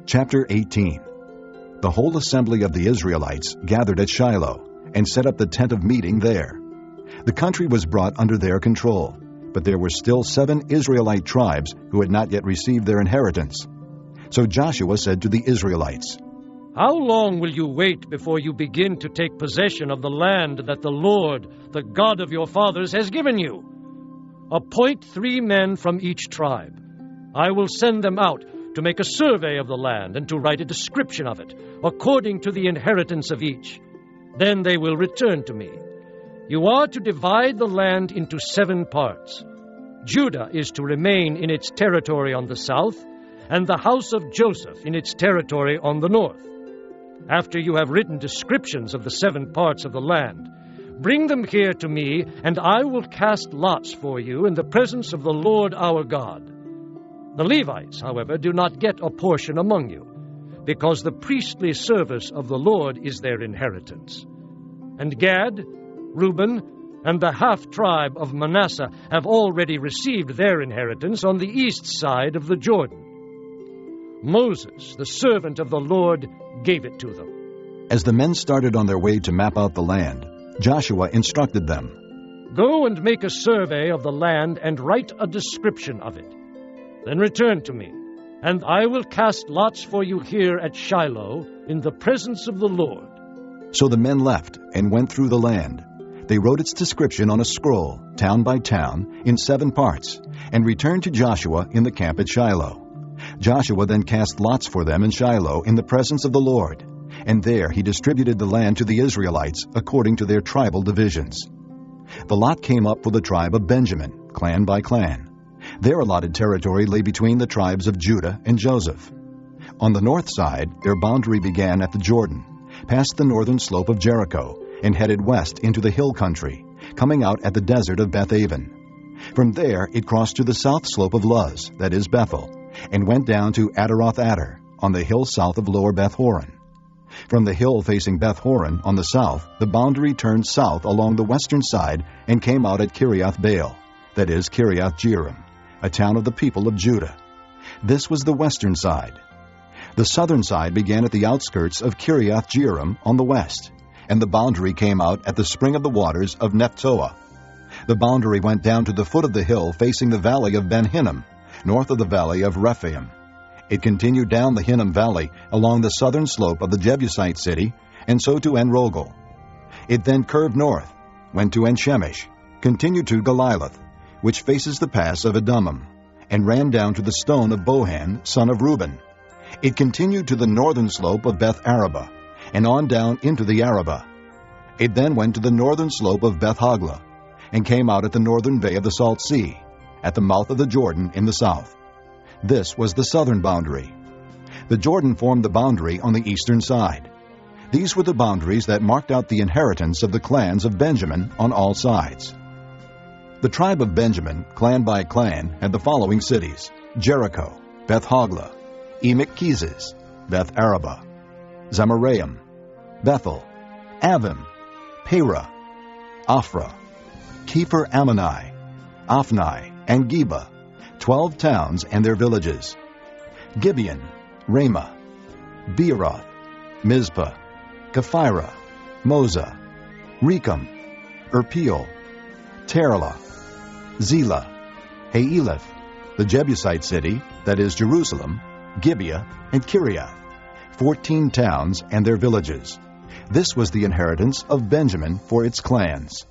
Chapter 18. The whole assembly of the Israelites gathered at Shiloh, and set up the tent of meeting there. The country was brought under their control, but there were still 7 Israelite tribes who had not yet received their inheritance. So Joshua said to the Israelites, "How long will you wait before you begin to take possession of the land that the Lord, the God of your fathers, has given you? Appoint 3 men from each tribe. I will send them out to make a survey of the land and to write a description of it, according to the inheritance of each. Then they will return to me. You are to divide the land into 7 parts. Judah is to remain in its territory on the south, and the house of Joseph in its territory on the north. After you have written descriptions of the 7 parts of the land, bring them here to me, and I will cast lots for you in the presence of the Lord our God. The Levites, however, do not get a portion among you, because the priestly service of the Lord is their inheritance. And Gad, Reuben, and the half-tribe of Manasseh have already received their inheritance on the east side of the Jordan. Moses, the servant of the Lord, gave it to them." As the men started on their way to map out the land, Joshua instructed them, "Go and make a survey of the land and write a description of it. Then return to me, and I will cast lots for you here at Shiloh in the presence of the Lord." So the men left and went through the land. They wrote its description on a scroll, town by town, in 7 parts, and returned to Joshua in the camp at Shiloh. Joshua then cast lots for them in Shiloh in the presence of the Lord, and there he distributed the land to the Israelites according to their tribal divisions. The lot came up for the tribe of Benjamin, clan by clan. Their allotted territory lay between the tribes of Judah and Joseph. On the north side, their boundary began at the Jordan, past the northern slope of Jericho, and headed west into the hill country, coming out at the desert of Beth-aven. From there it crossed to the south slope of Luz, that is Bethel, and went down to Adaroth-Adar, on the hill south of Lower Beth-horon. From the hill facing Beth-horon on the south, the boundary turned south along the western side and came out at Kiriath-Baal, that is Kiriath-Jearim, a town of the people of Judah. This was the western side. The southern side began at the outskirts of Kiriath-Jearim on the west, and the boundary came out at the spring of the waters of Nephtoah. The boundary went down to the foot of the hill facing the valley of Ben-Hinnom, north of the valley of Rephaim. It continued down the Hinnom Valley along the southern slope of the Jebusite city, and so to En-Rogel. It then curved north, went to En-Shemesh, continued to Geliloth, which faces the pass of Edomim, and ran down to the stone of Bohan, son of Reuben. It continued to the northern slope of Beth-Araba, and on down into the Arabah. It then went to the northern slope of Beth-Hoglah, and came out at the northern bay of the Salt Sea, at the mouth of the Jordan in the south. This was the southern boundary. The Jordan formed the boundary on the eastern side. These were the boundaries that marked out the inheritance of the clans of Benjamin on all sides. The tribe of Benjamin, clan by clan, had the following cities: Jericho, Beth-Hoglah, Emek-Keziz, Beth-Araba, Zemaraim, Bethel, Avim, Perah, Ophrah, Kepher-Ammoni, Ophni, and Geba, 12 towns and their villages; Gibeon, Ramah, Beeroth, Mizpah, Kephirah, Moza, Rechem, Irpeel, Terlah, Zelah, Haeleph, the Jebusite city, that is Jerusalem, Gibeah, and Kiriath, 14 towns and their villages. This was the inheritance of Benjamin for its clans.